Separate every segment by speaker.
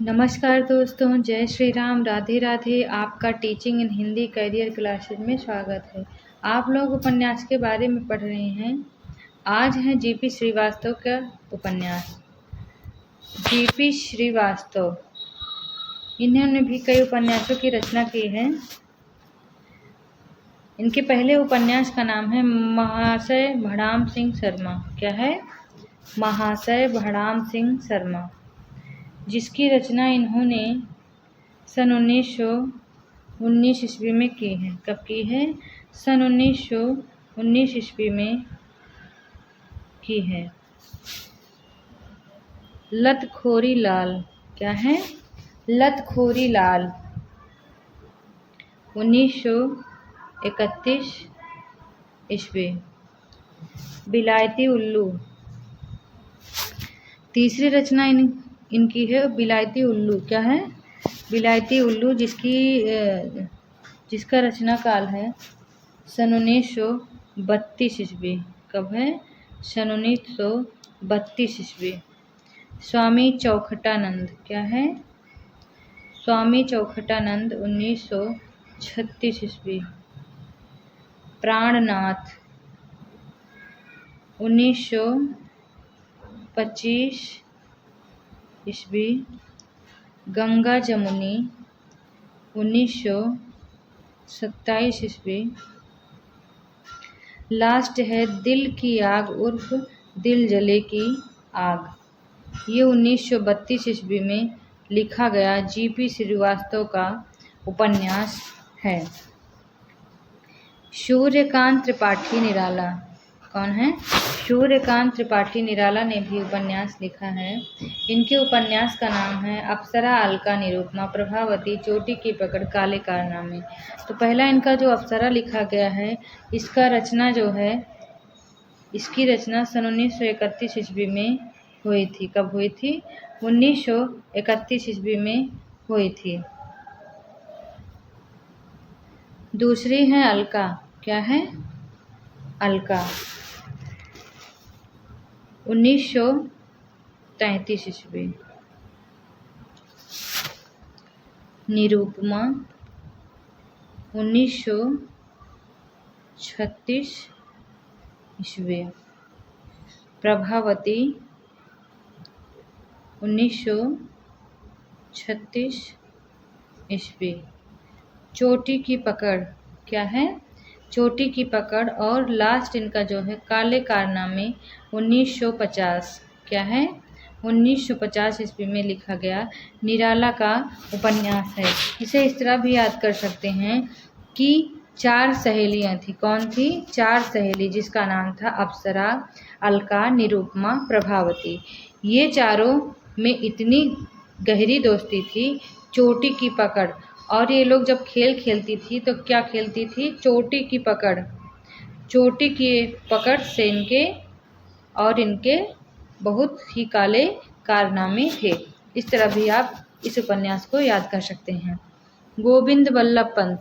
Speaker 1: नमस्कार दोस्तों, जय श्री राम, राधे राधे। आपका teaching in Hindi career classes में स्वागत है। आप लोग उपन्यास के बारे में पढ़ रहे हैं। आज है जीपी श्रीवास्तव का उपन्यास। जीपी श्रीवास्तव, इन्होंने भी कई उपन्यासों की रचना की है। इनके पहले उपन्यास का नाम है महाशय भड़ाम सिंह शर्मा। क्या है? महाशय भड़ाम सिंह शर्मा, जिसकी रचना इन्होंने सन 1919 ईस्वी में की है। कब की है? सन 1919 ईस्वी में की है। लतखोरी लाल। क्या है? लतखोरी लाल, 1931 ईस्वी। बिलायती उल्लू, तीसरी रचना इनकी है बिलायती उल्लू। क्या है? बिलायती उल्लू, जिसका रचना काल है सन 1932 ईस्वी। कब है? सन 1932 ईस्वी। स्वामी चौखटानंद। क्या है? स्वामी चौखटानंद, 1936 ईस्वी। प्राणनाथ, 1925 ईस्वी। गंगा जमुनी, 1927 ईस्वी। लास्ट है दिल की आग उर्फ दिल जले की आग। ये 1932 ईस्वी में लिखा गया जीपी श्रीवास्तव का उपन्यास है। सूर्यकांत त्रिपाठी निराला। कौन है? सूर्यकांत त्रिपाठी निराला ने भी उपन्यास लिखा है। इनके उपन्यास का नाम है अप्सरा, अलका, निरुपमा, प्रभावती, चोटी की पकड़, काले कारनामे। तो पहला इनका जो अप्सरा लिखा गया है, इसका रचना जो है, इसकी रचना सन 1931 ईस्वी में हुई थी। कब हुई थी? 1931 ईस्वी में हुई थी। दूसरी है अलका। क्या है? अलका, 1933 ईस्वी। निरुपमा, 1936 ईस्वी। प्रभावती, 1936 ईस्वी। चोटी की पकड़। क्या है? चोटी की पकड़। और लास्ट इनका जो है काले कारनामे, 1950। क्या है? 1950 ईस्वी में लिखा गया निराला का उपन्यास है। इसे इस तरह भी याद कर सकते हैं कि 4 सहेलियां थी। कौन थी? 4 सहेली, जिसका नाम था अप्सरा, अलका, निरुपमा, प्रभावती। ये चारों में इतनी गहरी दोस्ती थी, चोटी की पकड़। और ये लोग जब खेल खेलती थी तो क्या खेलती थी? चोटी की पकड़। चोटी की पकड़ से इनके बहुत ही काले कारनामे थे। इस तरह भी आप इस उपन्यास को याद कर सकते हैं। गोविंद बल्लभ पंत,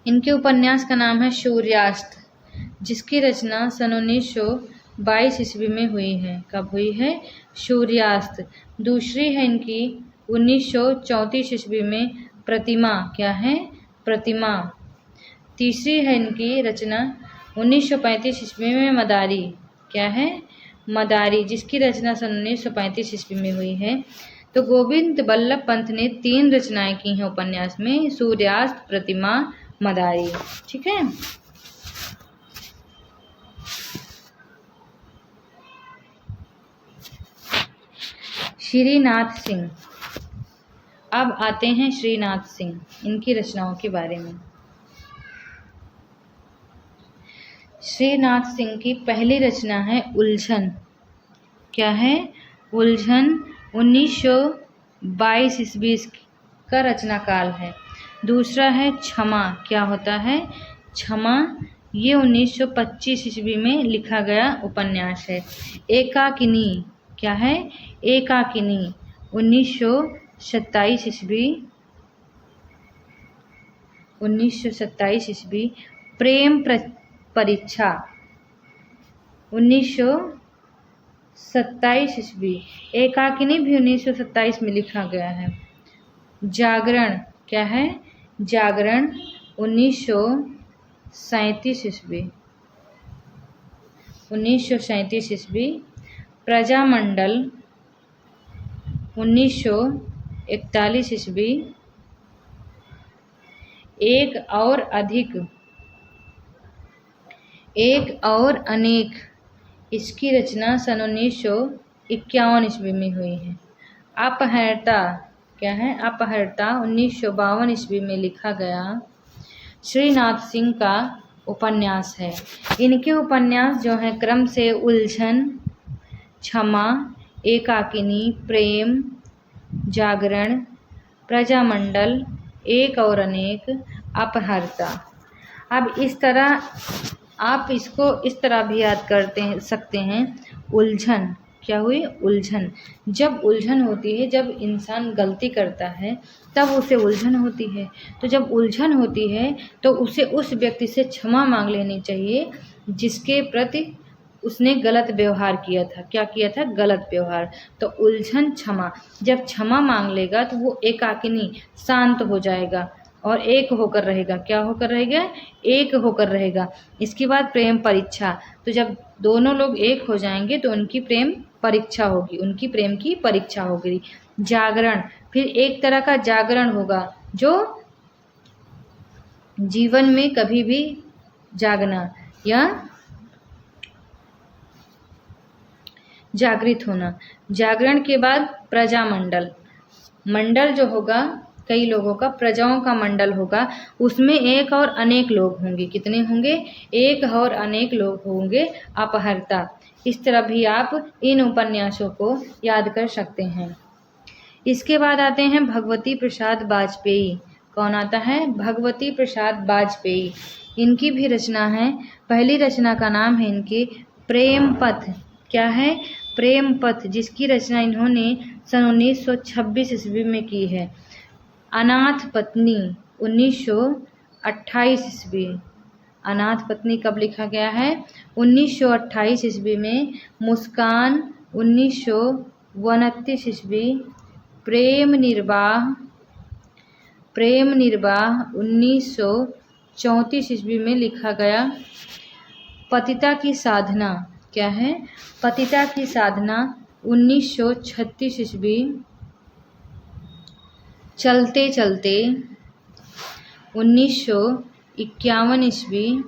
Speaker 1: इनके उपन्यास का नाम है सूर्यास्त, जिसकी रचना सन 1922 ईस्वी में हुई है। कब हुई है? सूर्यास्त। दूसरी है इनकी 1934 ईस्वी में प्रतिमा। क्या है? प्रतिमा। तीसरी है इनकी रचना 1935 ईस्वी में मदारी। क्या है? मदारी, जिसकी रचना सन 1935 ईस्वी में हुई है। तो गोविंद बल्लभ पंत ने 3 रचनाएं की हैं उपन्यास में, सूर्यास्त, प्रतिमा, मदारी। ठीक है। श्रीनाथ सिंह। अब आते हैं श्रीनाथ सिंह, इनकी रचनाओं के बारे में। श्रीनाथ सिंह की पहली रचना है उलझन। क्या है? उलझन, 1922 ईस्वी का रचना काल है। दूसरा है क्षमा। क्या होता है? क्षमा, ये 1925 ईस्वी में लिखा गया उपन्यास है। एकाकिनी। क्या है? एकाकिनी, 1927 ईस्वी। 1927 ईस्वी। प्रेम परीक्षा, 27 ईस्वी। एकाकिनी भी 1927 में लिखा गया है। जागरण क्या है? जागरण 1937 ईस्वी। 1937 ईस्वी। प्रजामंडल 1941 ईस्वी। एक और अनेक इसकी रचना सन 1951 ईस्वी में हुई है। अपहर्ता क्या है? अपहर्ता 1952 ईस्वी में लिखा गया श्रीनाथ सिंह का उपन्यास है। इनके उपन्यास जो हैं क्रम से उलझन, क्षमा, एकाकिनी, प्रेम, जागरण, प्रजामंडल, एक और अनेक, अपहर्ता। अब इस तरह आप इसको इस तरह भी याद सकते हैं। उलझन क्या हुई? उलझन। जब उलझन होती है, जब इंसान गलती करता है तब उसे उलझन होती है। तो जब उलझन होती है तो उसे उस व्यक्ति से क्षमा मांग लेनी चाहिए जिसके प्रति उसने गलत व्यवहार किया था। क्या किया था? गलत व्यवहार। तो उलझन, क्षमा। जब क्षमा मांग लेगा तो वो एकाकिनी, शांत हो जाएगा और एक होकर रहेगा। क्या होकर रहेगा? एक होकर रहेगा। इसके बाद प्रेम परीक्षा। तो जब दोनों लोग एक हो जाएंगे तो उनकी प्रेम परीक्षा होगी, उनकी प्रेम की परीक्षा होगी। जागरण, फिर एक तरह का जागरण होगा जो जीवन में कभी भी जागना या जागृत होना। जागरण के बाद प्रजामंडल। मंडल जो होगा कई लोगों का, प्रजाओं का मंडल होगा, उसमें एक और अनेक लोग होंगे। कितने होंगे? एक और अनेक लोग होंगे। अपहर्ता। इस तरह भी आप इन उपन्यासों को याद कर सकते हैं। इसके बाद आते हैं भगवती प्रसाद वाजपेयी। कौन आता है? भगवती प्रसाद वाजपेयी। इनकी भी रचना है। पहली रचना का नाम है इनकी प्रेम पथ। क्या है? प्रेम पथ, जिसकी रचना इन्होंने सन 1926 ईस्वी में की है। अनाथ पत्नी 1928 ईस्वी। अनाथ पत्नी कब लिखा गया है? 1928 ईस्वी में। मुस्कान 1929 ईस्वी। प्रेम निर्वाह 1934 ईस्वी में लिखा गया। पतिता की साधना क्या है? पतिता की साधना 1936 ईस्वी। चलते चलते 1951 ईस्वी।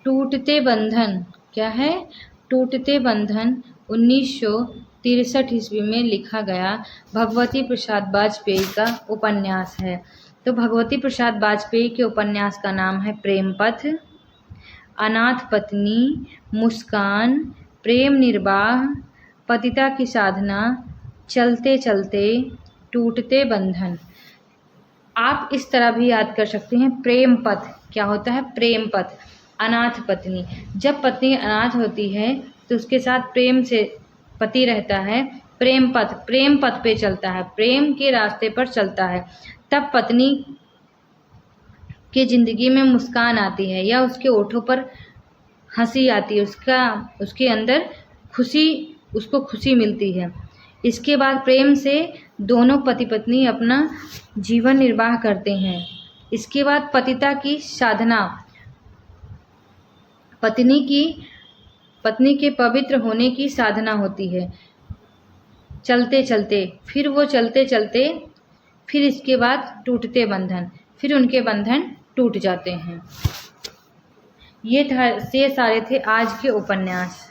Speaker 1: टूटते बंधन क्या है? टूटते बंधन 1963 ईस्वी में लिखा गया भगवती प्रसाद वाजपेयी का उपन्यास है। तो भगवती प्रसाद वाजपेयी के उपन्यास का नाम है प्रेम पथ, अनाथ पत्नी, मुस्कान, प्रेम निर्वाह, पतिता की साधना, चलते चलते, टूटते बंधन। आप इस तरह भी याद कर सकते हैं। प्रेम पथ क्या होता है? प्रेम पथ। अनाथ पत्नी, जब पत्नी अनाथ होती है तो उसके साथ प्रेम से पति रहता है। प्रेम पथ पे चलता है, प्रेम के रास्ते पर चलता है। तब पत्नी के जिंदगी में मुस्कान आती है या उसके ओठों पर हंसी आती है, उसके अंदर उसको खुशी मिलती है। इसके बाद प्रेम से दोनों पति पत्नी अपना जीवन निर्वाह करते हैं। इसके बाद पतिता की साधना, पत्नी के पवित्र होने की साधना होती है। चलते चलते, फिर वो चलते चलते, फिर इसके बाद टूटते बंधन, फिर उनके बंधन टूट जाते हैं। ये सारे थे आज के उपन्यास।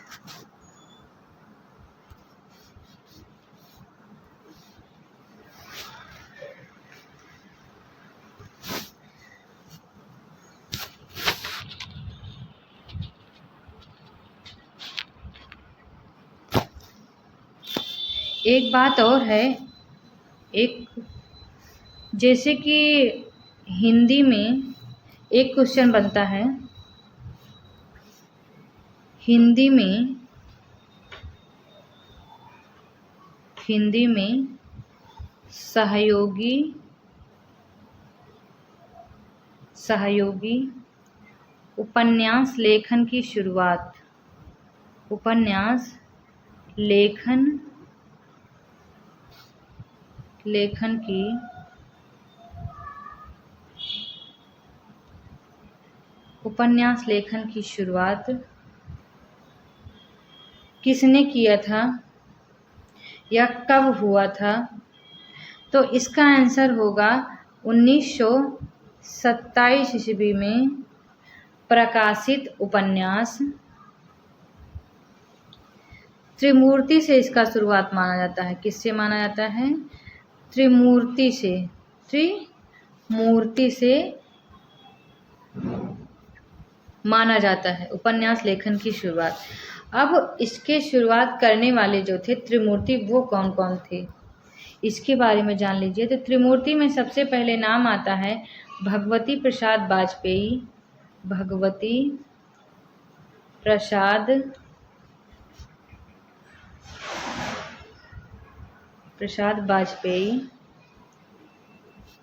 Speaker 1: एक बात और है, जैसे कि हिंदी में एक क्वेश्चन बनता है, हिंदी में सहयोगी उपन्यास लेखन की शुरुआत। उपन्यास लेखन की उपन्यास लेखन की शुरुआत किसने किया था या कब हुआ था? तो इसका आंसर होगा 1927 ईस्वी में प्रकाशित उपन्यास त्रिमूर्ति से इसका शुरुआत माना जाता है। किससे माना जाता है? त्रिमूर्ति से माना जाता है उपन्यास लेखन की शुरुआत। अब इसके शुरुआत करने वाले जो थे त्रिमूर्ति, वो कौन कौन थे इसके बारे में जान लीजिए। तो त्रिमूर्ति में सबसे पहले नाम आता है भगवती प्रसाद वाजपेयी।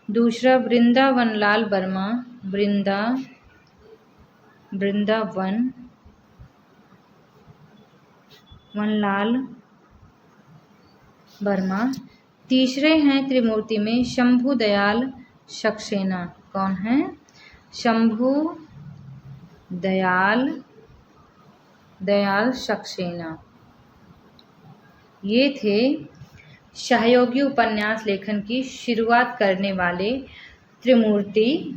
Speaker 1: दूसरा वृंदावन लाल वर्मा। तीसरे हैं त्रिमूर्ति में शंभू दयाल सक्सेना। कौन है? शंभू दयाल सक्सेना। ये थे सहयोगी उपन्यास लेखन की शुरुआत करने वाले त्रिमूर्ति।